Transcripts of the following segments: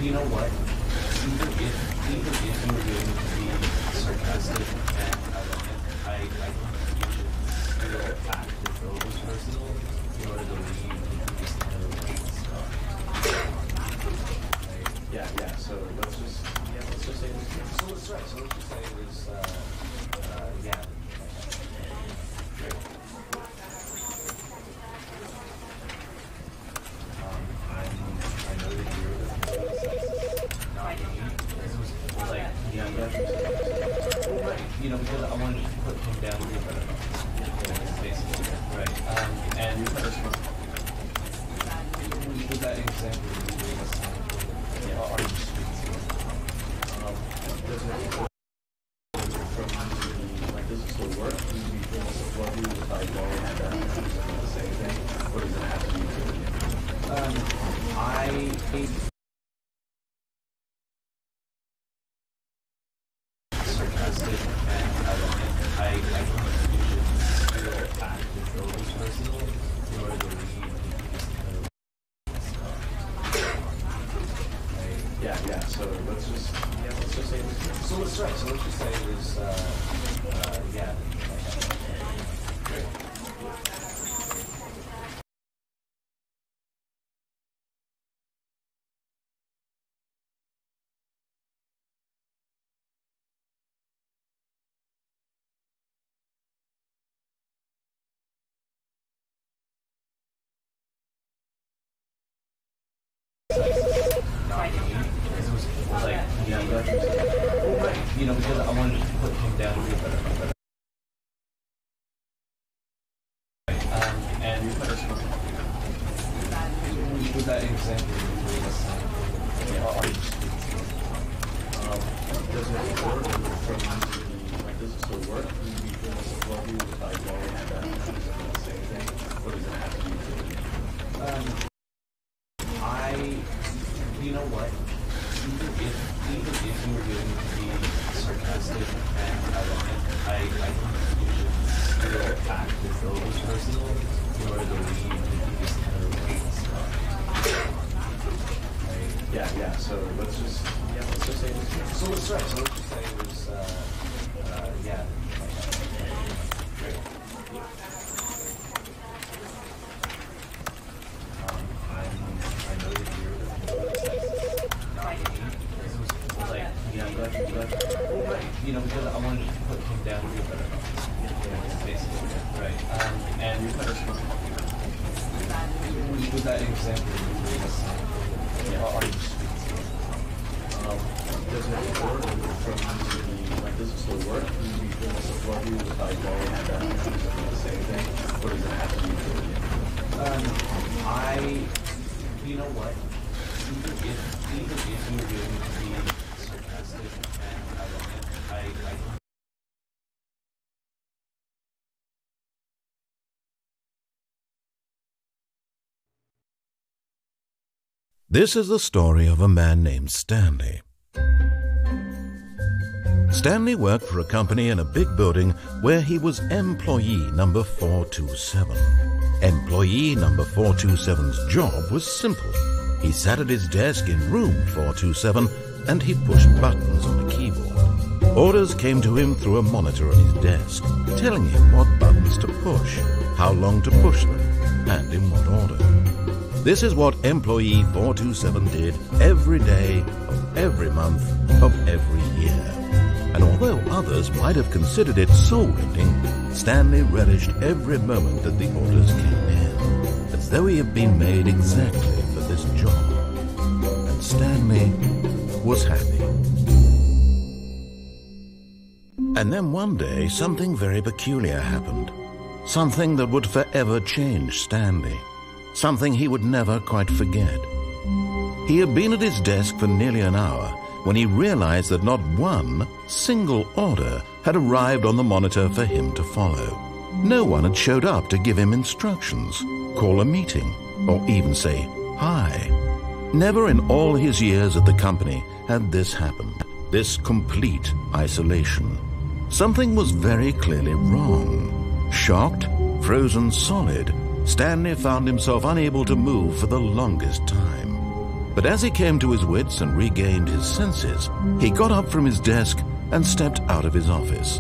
you know what? Even if you were going to be sarcastic and ironic, I think you should still act as though it was personal in order to leave this kind of stuff. Yeah. So let's just say this. So let's just say it was yeah. I know that you're not me. This was like, right. Because I wanted to put him down to a better level. Basically, right. And with that example, are you does it still work? Do you feel what you if I go and the same thing? What does it have to do? I hate sarcastic and ironic. I think you should still act as though it was personal in order to leave this kind of stuff. Yeah. So let's just say this. So let's just say it was yeah. Because I wanted to put him down to a better level. And with that example, are you does it work? Does it still work? Do you feel what you if I go and the same thing? What does it have to do? You know what? Even if you were going to be sarcastic and ironic, I think you should still act as though it was personal in order to leave this kind of stuff. Yeah. So let's just say this. So let's just say it was yeah. I know that you're not me. This was like, because I wanted to put him down to a better level. Basically, right. And with that example, are you does it work? Does it still work? Do you feel what you if I go and the same thing? What does it have to do? You know what? Even if you were going to be sarcastic and ironic, I think. This is the story of a man named Stanley. Stanley worked for a company in a big building where he was employee number 427. Employee number 427's job was simple. He sat at his desk in room 427 and he pushed buttons on a keyboard. Orders came to him through a monitor on his desk, telling him what buttons to push, how long to push them, and in what order. This is what employee 427 did every day of every month of every year. And although others might have considered it soul-rending, Stanley relished every moment that the orders came in, as though he had been made exactly for this job. And Stanley was happy. And then one day, something very peculiar happened. Something that would forever change Stanley. Something he would never quite forget. He had been at his desk for nearly an hour when he realized that not one single order had arrived on the monitor for him to follow. No one had showed up to give him instructions, call a meeting, or even say hi. Never in all his years at the company had this happened, this complete isolation. Something was very clearly wrong. Shocked, frozen solid, Stanley found himself unable to move for the longest time. But as he came to his wits and regained his senses, he got up from his desk and stepped out of his office.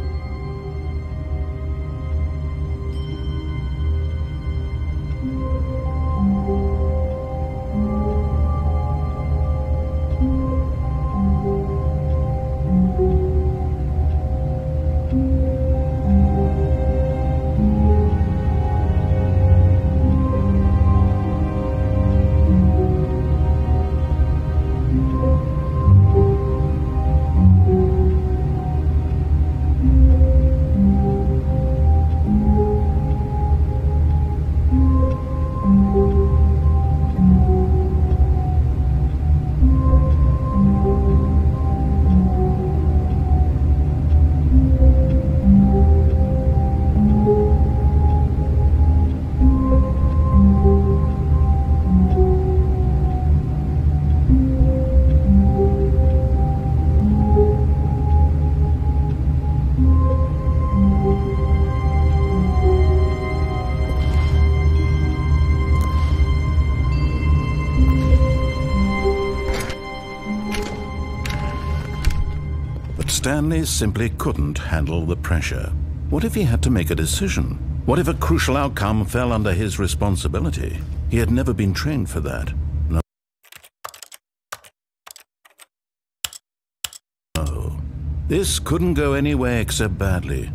Stanley simply couldn't handle the pressure. What if he had to make a decision? What if a crucial outcome fell under his responsibility? He had never been trained for that. No. This couldn't go anywhere except badly.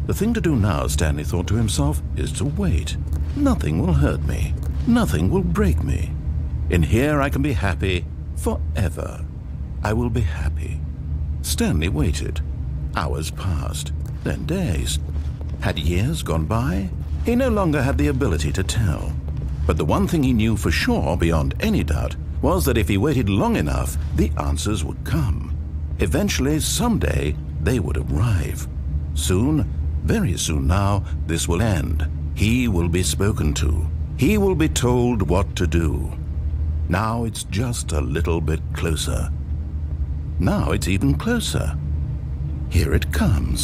The thing to do now, Stanley thought to himself, is to wait. Nothing will hurt me. Nothing will break me. In here I can be happy forever. I will be happy. Stanley waited. Hours passed, then days. Had years gone by? He no longer had the ability to tell. But the one thing he knew for sure, beyond any doubt, was that if he waited long enough, the answers would come. Eventually, someday, they would arrive. Soon, very soon now, this will end. He will be spoken to. He will be told what to do. Now it's just a little bit closer. Now it's even closer. Here it comes.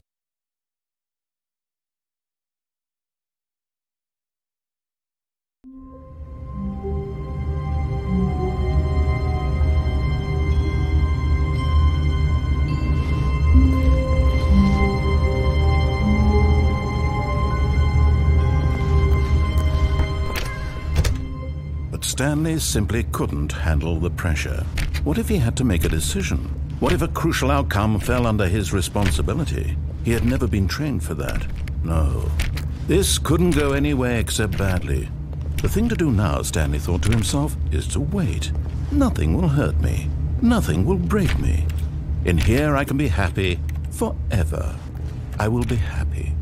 But Stanley simply couldn't handle the pressure. What if he had to make a decision? What if a crucial outcome fell under his responsibility? He had never been trained for that. No. This couldn't go anywhere except badly. The thing to do now, Stanley thought to himself, is to wait. Nothing will hurt me. Nothing will break me. In here I can be happy forever. I will be happy.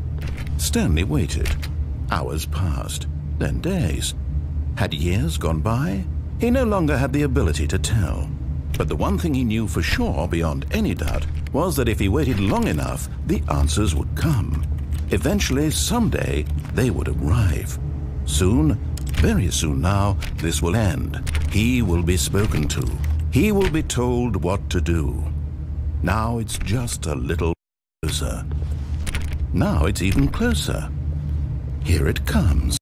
Stanley waited. Hours passed, then days. Had years gone by? He no longer had the ability to tell. But the one thing he knew for sure, beyond any doubt, was that if he waited long enough, the answers would come. Eventually, someday, they would arrive. Soon, very soon now, this will end. He will be spoken to. He will be told what to do. Now it's just a little closer. Now it's even closer. Here it comes.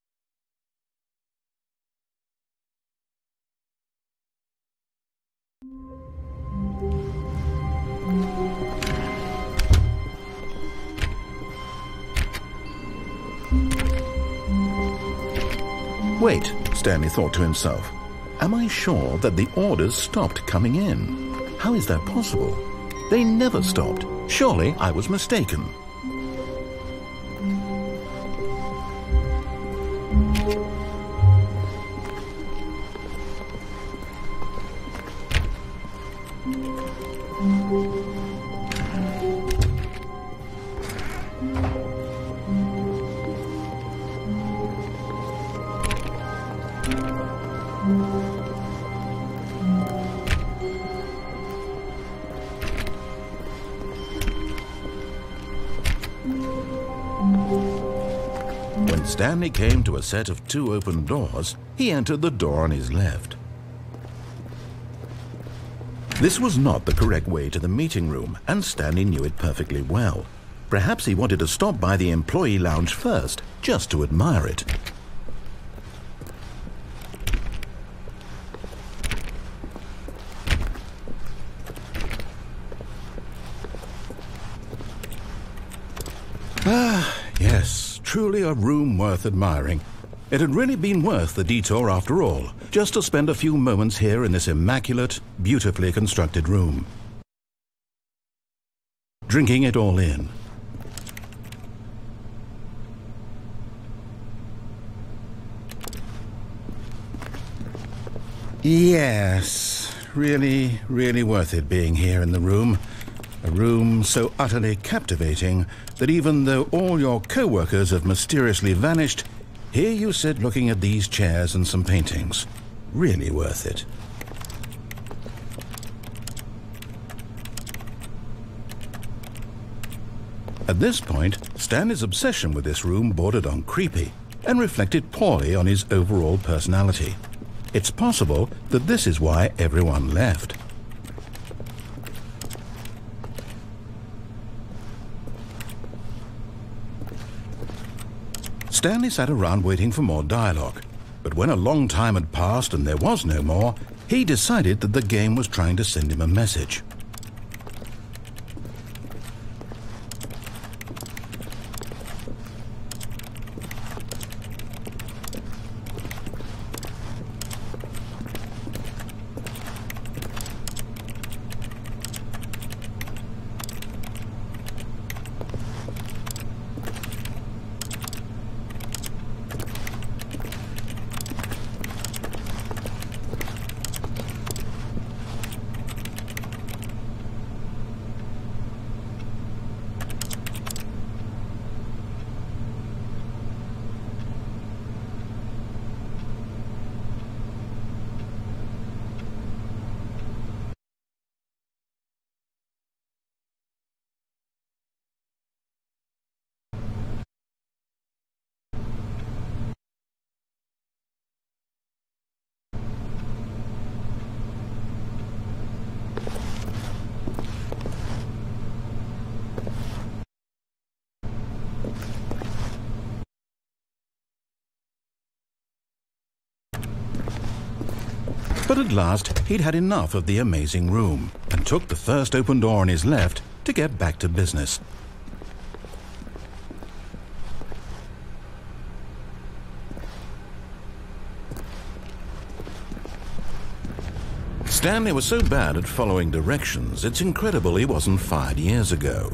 Wait, Stanley thought to himself. Am I sure that the orders stopped coming in? How is that possible? They never stopped. Surely I was mistaken. When Stanley came to a set of 2 open doors, he entered the door on his left. This was not the correct way to the meeting room, and Stanley knew it perfectly well. Perhaps he wanted to stop by the employee lounge first, just to admire it. truly a room worth admiring. It had really been worth the detour after all, just to spend a few moments here in this immaculate, beautifully constructed room. Drinking it all in. Yes, really, really worth it being here in the room. A room so utterly captivating that even though all your co-workers have mysteriously vanished, here you sit looking at these chairs and some paintings. Really worth it. At this point, Stanley's obsession with this room bordered on creepy and reflected poorly on his overall personality. It's possible that this is why everyone left. Stanley sat around waiting for more dialogue, but when a long time had passed and there was no more, he decided that the game was trying to send him a message. But at last, he'd had enough of the amazing room and took the first open door on his left to get back to business. Stanley was so bad at following directions, it's incredible he wasn't fired years ago.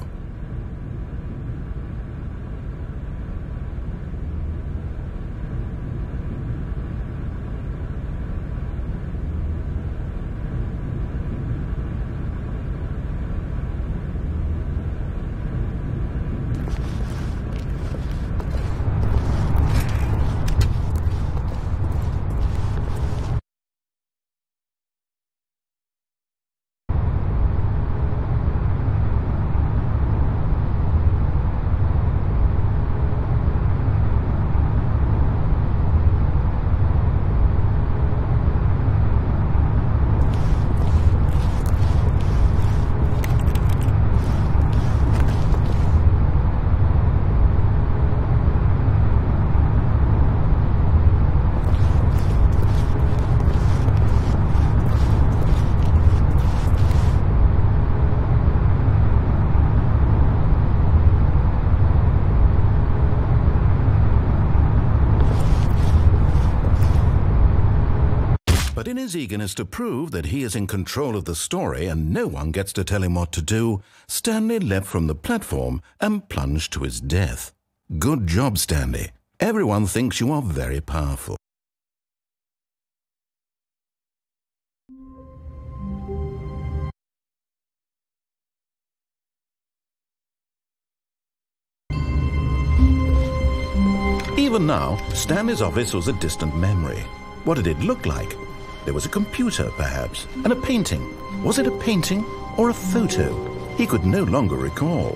But in his eagerness to prove that he is in control of the story and no one gets to tell him what to do, Stanley leapt from the platform and plunged to his death. Good job, Stanley. Everyone thinks you are very powerful. Even now, Stanley's office was a distant memory. What did it look like? There was a computer, perhaps, and a painting. Was it a painting or a photo? He could no longer recall.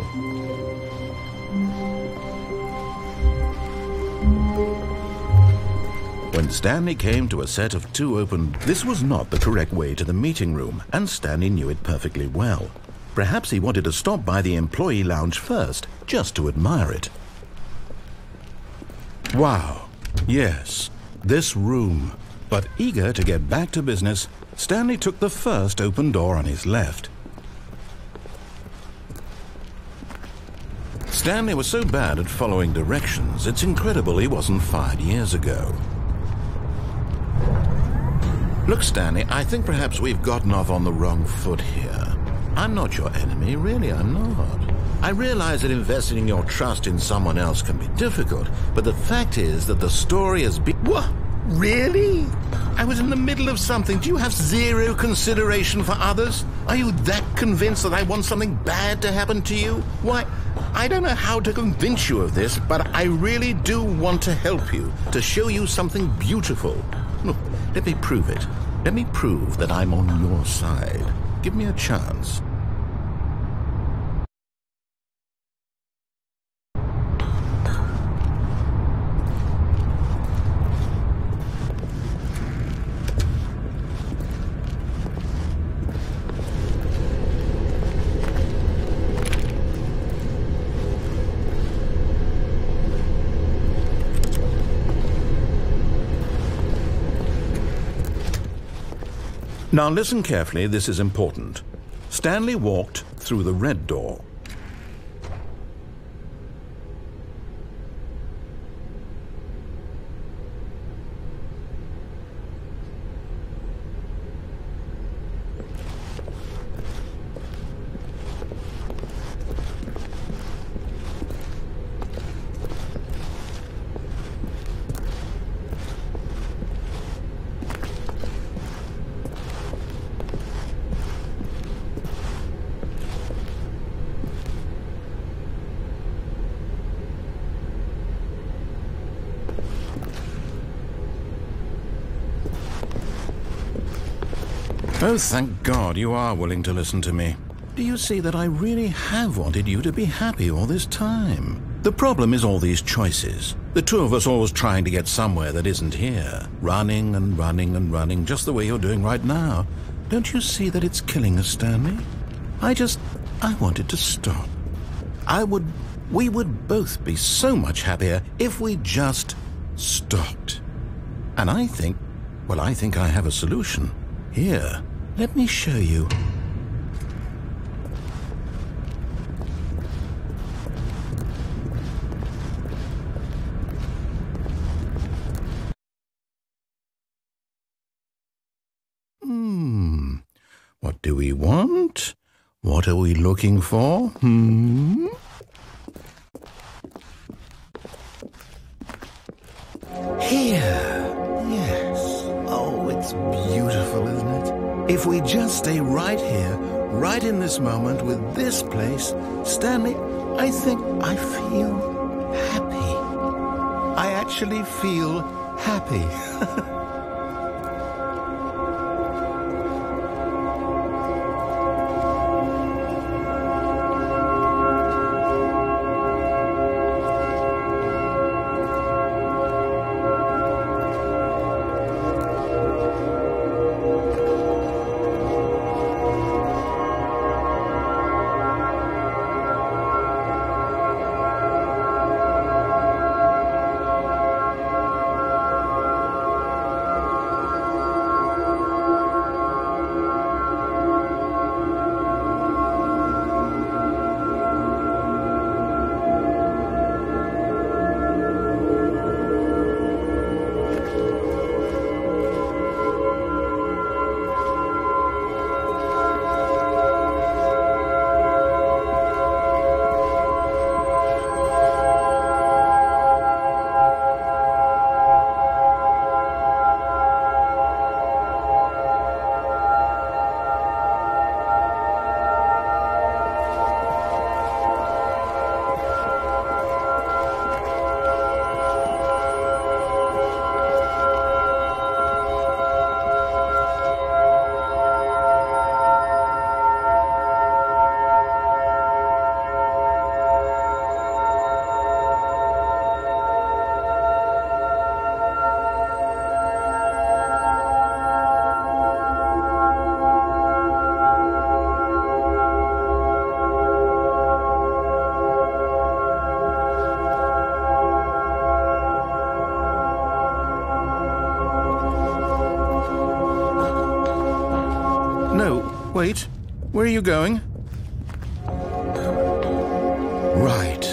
When Stanley came to a set of two open, this was not the correct way to the meeting room, and Stanley knew it perfectly well. Perhaps he wanted to stop by the employee lounge first, just to admire it. Wow, yes, this room. But eager to get back to business, Stanley took the first open door on his left. Stanley was so bad at following directions, it's incredible he wasn't fired years ago. Look, Stanley, I think perhaps we've gotten off on the wrong foot here. I'm not your enemy, really, I'm not. I realize that investing your trust in someone else can be difficult, but the fact is that the story has been... What? Really? I was in the middle of something. Do you have zero consideration for others? Are you that convinced that I want something bad to happen to you? Why, I don't know how to convince you of this, but I really do want to help you, to show you something beautiful. Look, let me prove it. Let me prove that I'm on your side. Give me a chance. Now listen carefully, this is important. Stanley walked through the red door. Oh, thank God you are willing to listen to me. Do you see that I really have wanted you to be happy all this time? The problem is all these choices. The two of us always trying to get somewhere that isn't here. Running and running and running, just the way you're doing right now. Don't you see that it's killing us, Stanley? I wanted to stop. We would both be so much happier if we just stopped. And I think I have a solution. Here, let me show you. What do we want? What are we looking for? Here. Yes. Oh, it's beautiful, isn't it? If we just stay right here, right in this moment with this place, Stanley, I think I feel happy. I actually feel happy. Wait, where are you going? Right,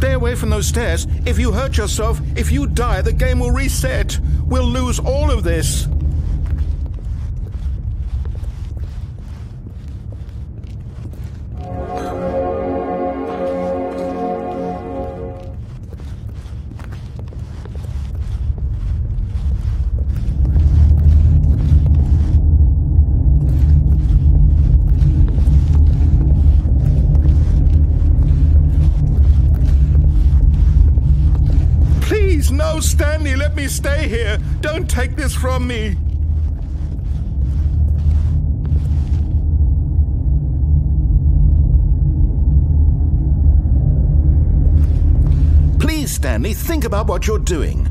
Stay away from those stairs. If you hurt yourself, if you die, the game will reset. We'll lose all of this. No, Stanley, let me stay here. Don't take this from me. Please, Stanley, think about what you're doing.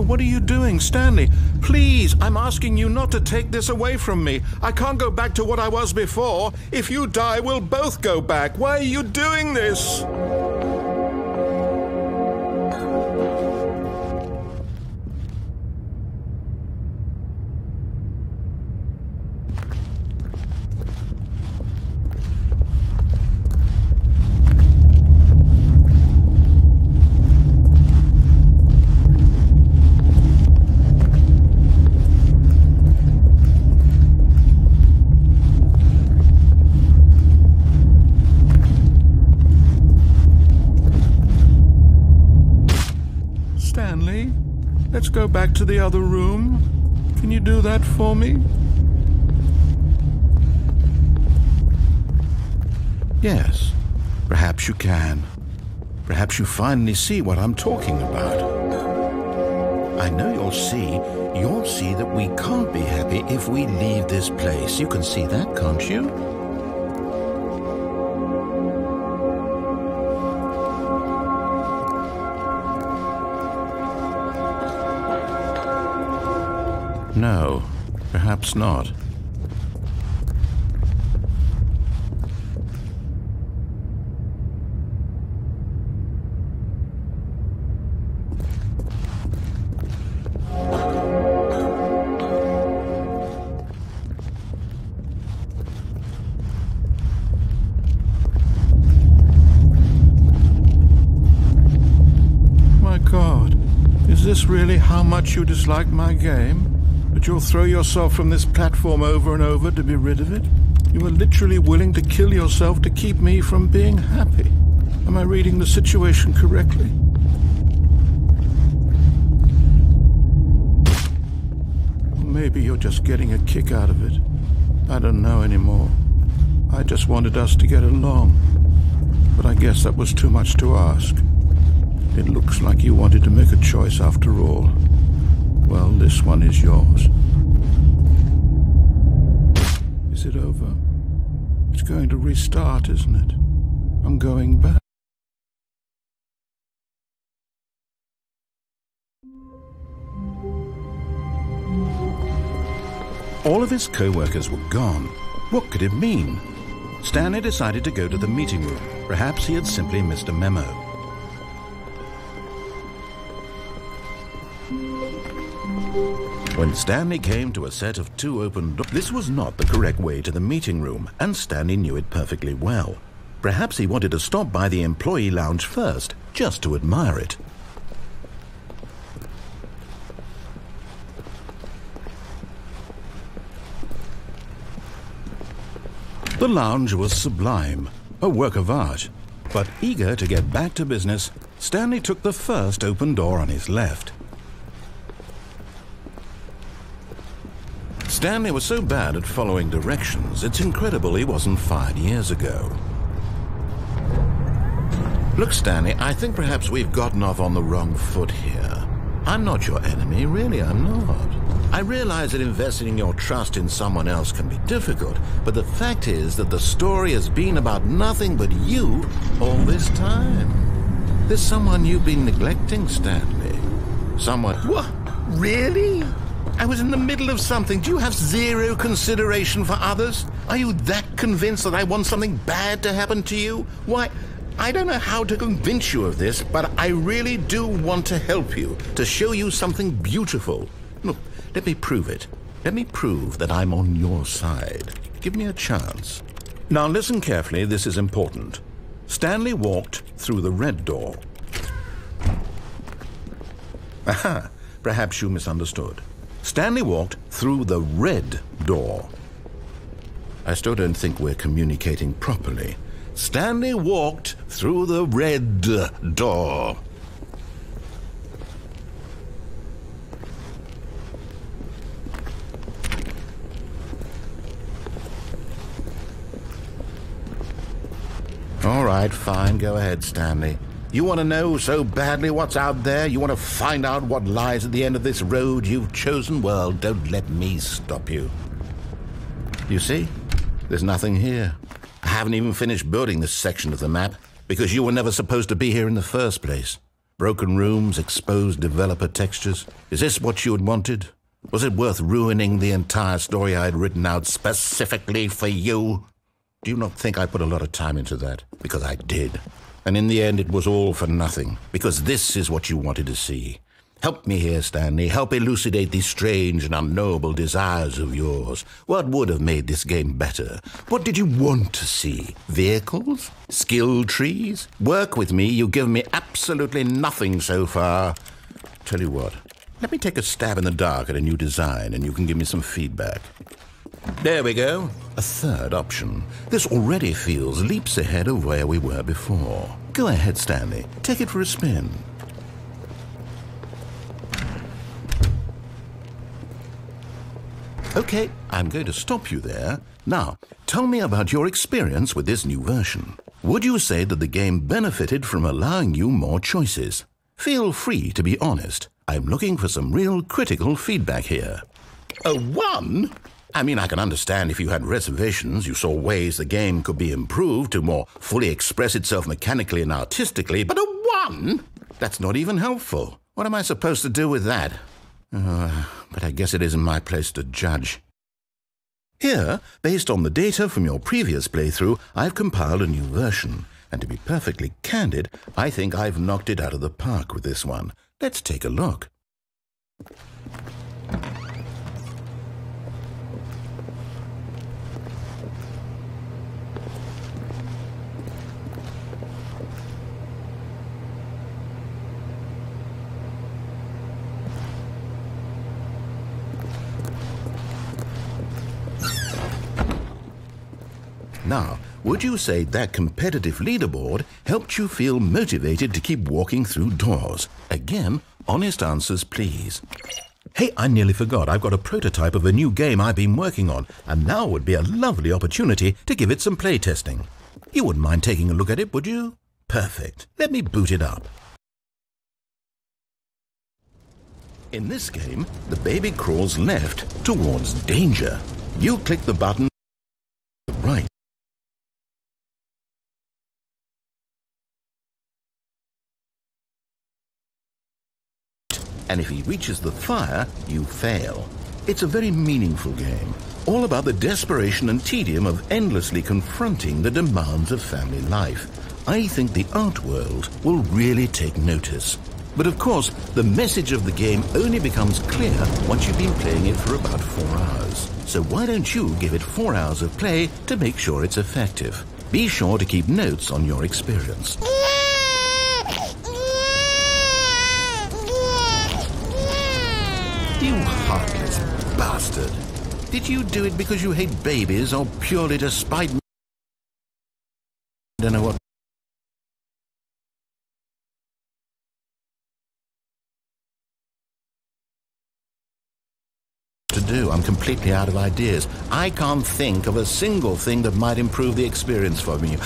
What are you doing, Stanley? Please, I'm asking you not to take this away from me. I can't go back to what I was before. If you die, we'll both go back. Why are you doing this? Stanley, let's go back to the other room. Can you do that for me? Yes, perhaps you can. Perhaps you finally see what I'm talking about. I know you'll see that we can't be happy if we leave this place. You can see that, can't you? No, perhaps not. My God, is this really how much you dislike my game? But you'll throw yourself from this platform over and over to be rid of it? You were literally willing to kill yourself to keep me from being happy. Am I reading the situation correctly? Or maybe you're just getting a kick out of it. I don't know anymore. I just wanted us to get along. But I guess that was too much to ask. It looks like you wanted to make a choice after all. Well, this one is yours. Is it over? It's going to restart, isn't it? I'm going back. All of his co-workers were gone. What could it mean? Stanley decided to go to the meeting room. Perhaps he had simply missed a memo. When Stanley came to a set of 2 open doors, this was not the correct way to the meeting room, and Stanley knew it perfectly well. Perhaps he wanted to stop by the employee lounge first, just to admire it. The lounge was sublime, a work of art. But eager to get back to business, Stanley took the first open door on his left. Stanley was so bad at following directions, it's incredible he wasn't fired years ago. Look, Stanley, I think perhaps we've gotten off on the wrong foot here. I'm not your enemy, really, I'm not. I realize that investing your trust in someone else can be difficult, but the fact is that the story has been about nothing but you all this time. There's someone you've been neglecting, Stanley. Someone... What? Really? I was in the middle of something. Do you have zero consideration for others? Are you that convinced that I want something bad to happen to you? Why, I don't know how to convince you of this, but I really do want to help you, to show you something beautiful. Look, let me prove it. Let me prove that I'm on your side. Give me a chance. Now listen carefully, this is important. Stanley walked through the red door. Aha, perhaps you misunderstood. Stanley walked through the red door. I still don't think we're communicating properly. Stanley walked through the red door. All right, fine. Go ahead, Stanley. You want to know so badly what's out there? You want to find out what lies at the end of this road you've chosen? Well, don't let me stop you. You see? There's nothing here. I haven't even finished building this section of the map because you were never supposed to be here in the first place. Broken rooms, exposed developer textures. Is this what you had wanted? Was it worth ruining the entire story I had written out specifically for you? Do you not think I put a lot of time into that? Because I did. And in the end, it was all for nothing, because this is what you wanted to see. Help me here, Stanley. Help elucidate these strange and unknowable desires of yours. What would have made this game better? What did you want to see? Vehicles? Skill trees? Work with me. You've given me absolutely nothing so far. Tell you what, let me take a stab in the dark at a new design, and you can give me some feedback. There we go. A third option. This already feels leaps ahead of where we were before. Go ahead, Stanley. Take it for a spin. Okay, I'm going to stop you there. Now, tell me about your experience with this new version. Would you say that the game benefited from allowing you more choices? Feel free to be honest. I'm looking for some real critical feedback here. A 1? I mean, I can understand if you had reservations, you saw ways the game could be improved to more fully express itself mechanically and artistically, but a 1? That's not even helpful. What am I supposed to do with that? But I guess it isn't my place to judge. Here, based on the data from your previous playthrough, I've compiled a new version. And to be perfectly candid, I think I've knocked it out of the park with this one. Let's take a look. Now, would you say that competitive leaderboard helped you feel motivated to keep walking through doors? Again, honest answers, please. Hey, I nearly forgot. I've got a prototype of a new game I've been working on, and now would be a lovely opportunity to give it some playtesting. You wouldn't mind taking a look at it, would you? Perfect. Let me boot it up. In this game, the baby crawls left towards danger. You click the button right. And if he reaches the fire, you fail. It's a very meaningful game, all about the desperation and tedium of endlessly confronting the demands of family life. I think the art world will really take notice. But of course, the message of the game only becomes clear once you've been playing it for about 4 hours. So why don't you give it 4 hours of play to make sure it's effective? Be sure to keep notes on your experience. You heartless bastard. Did you do it because you hate babies or purely to spite me? I don't know what to do. I'm completely out of ideas. I can't think of a single thing that might improve the experience for me.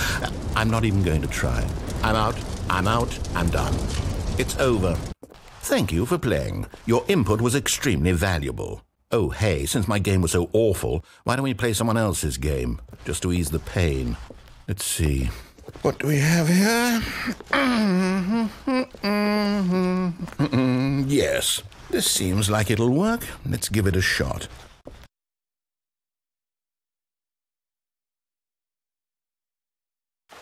I'm not even going to try. I'm out, I'm done. It's over. Thank you for playing. Your input was extremely valuable. Oh, hey, since my game was so awful, why don't we play someone else's game, just to ease the pain? Let's see. What do we have here? Yes, this seems like it'll work. Let's give it a shot.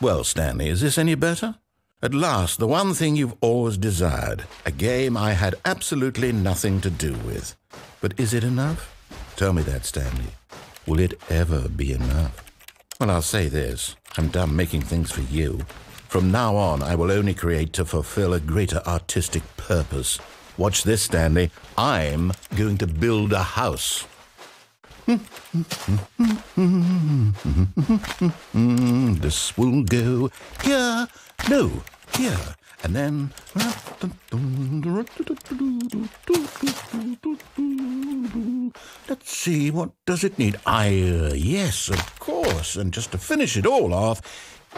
Well, Stanley, is this any better? At last, the one thing you've always desired, a game I had absolutely nothing to do with. But is it enough? Tell me that, Stanley. Will it ever be enough? Well, I'll say this. I'm done making things for you. From now on, I will only create to fulfill a greater artistic purpose. Watch this, Stanley. I'm going to build a house. This will go here, no, here, and then... Let's see, what does it need? Yes, of course, and just to finish it all off,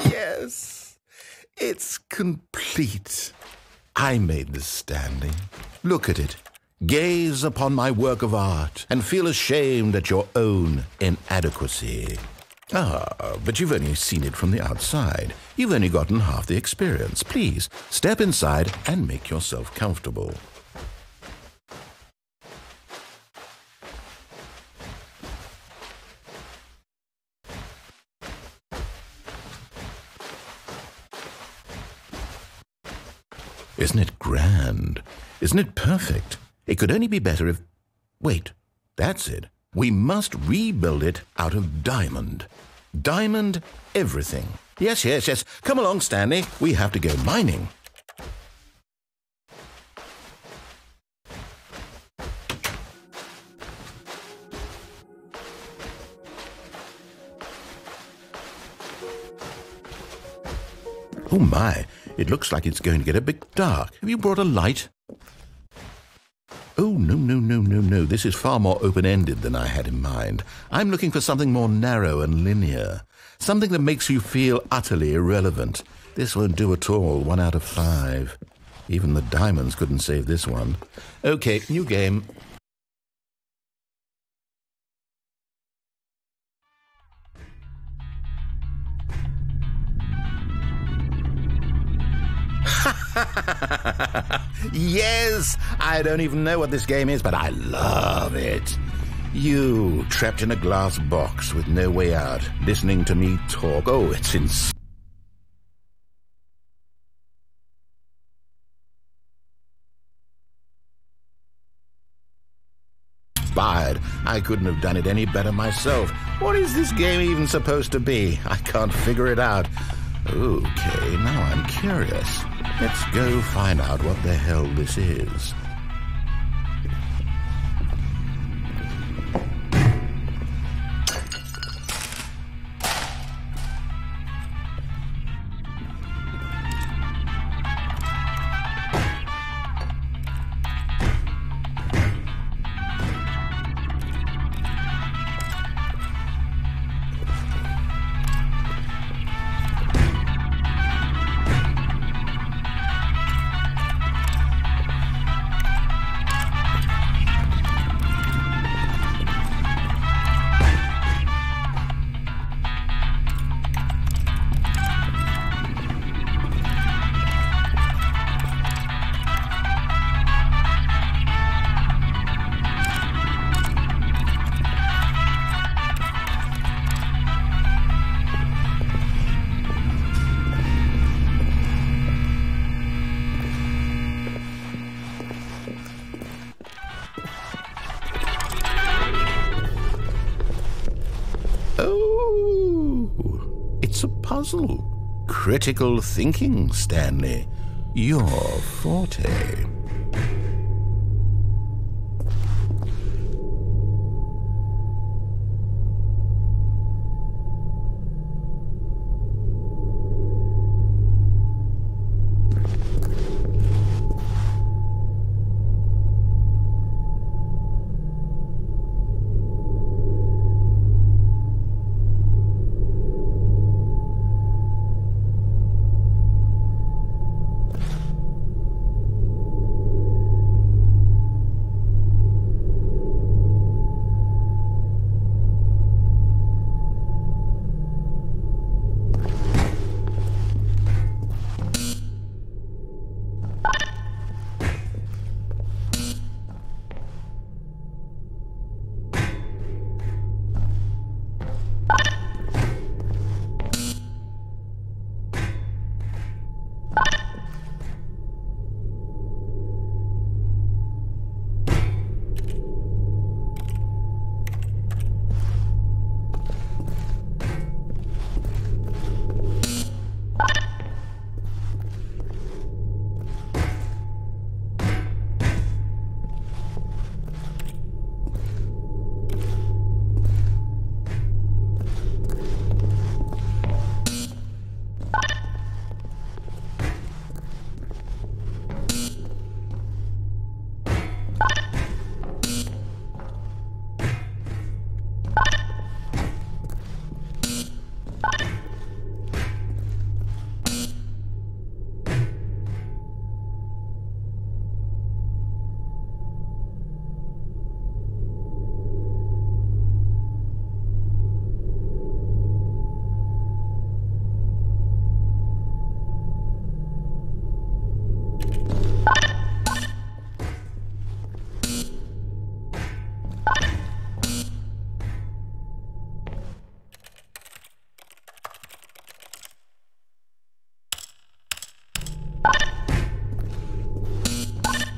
yes, it's complete. I made this, Stanley. Look at it. Gaze upon my work of art and feel ashamed at your own inadequacy. Ah, but you've only seen it from the outside. You've only gotten half the experience. Please, step inside and make yourself comfortable. Isn't it grand? Isn't it perfect? It could only be better if... Wait, that's it. We must rebuild it out of diamond. Diamond everything. Yes, yes, yes. Come along, Stanley. We have to go mining. Oh my, it looks like it's going to get a bit dark. Have you brought a light? Oh, no. This is far more open-ended than I had in mind. I'm looking for something more narrow and linear. Something that makes you feel utterly irrelevant. This won't do at all. 1 out of 5. Even the diamonds couldn't save this one. Okay, new game. Yes! I don't even know what this game is, but I love it. You, trapped in a glass box with no way out, listening to me talk. Oh, it's inspired. I couldn't have done it any better myself. What is this game even supposed to be? I can't figure it out. Okay, now I'm curious. Let's go find out what the hell this is. Oh, it's a puzzle. Critical thinking, Stanley. Your forte.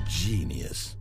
Genius.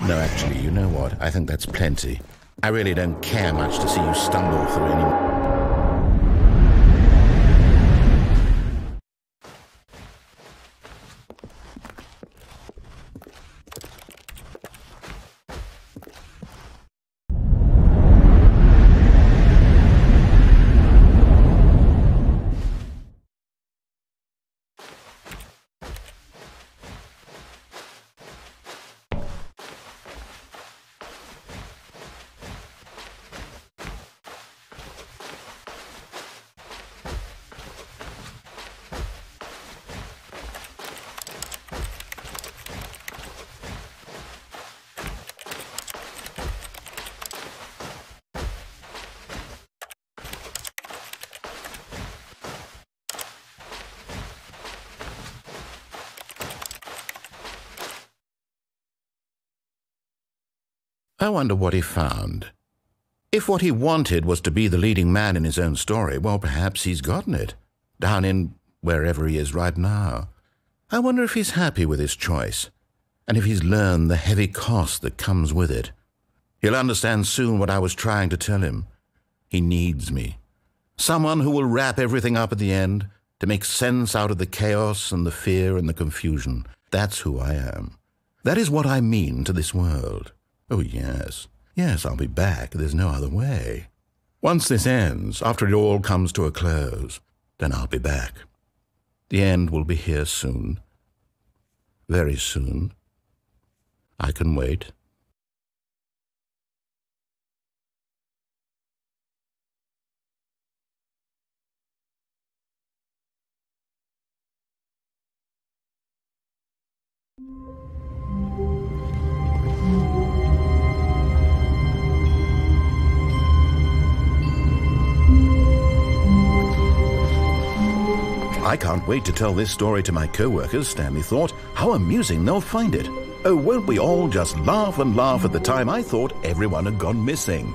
No, actually, you know what? I think that's plenty. I really don't care much to see you stumble through any... I wonder what he found. If what he wanted was to be the leading man in his own story, well, perhaps he's gotten it, down in wherever he is right now. I wonder if he's happy with his choice, and if he's learned the heavy cost that comes with it. He'll understand soon what I was trying to tell him. He needs me. Someone who will wrap everything up at the end, to make sense out of the chaos and the fear and the confusion. That's who I am. That is what I mean to this world. Oh, yes. Yes, I'll be back. There's no other way. Once this ends, after it all comes to a close, then I'll be back. The end will be here soon. Very soon. I can wait. I can't wait to tell this story to my co-workers, Stanley thought. How amusing they'll find it. Oh, won't we all just laugh and laugh at the time I thought everyone had gone missing.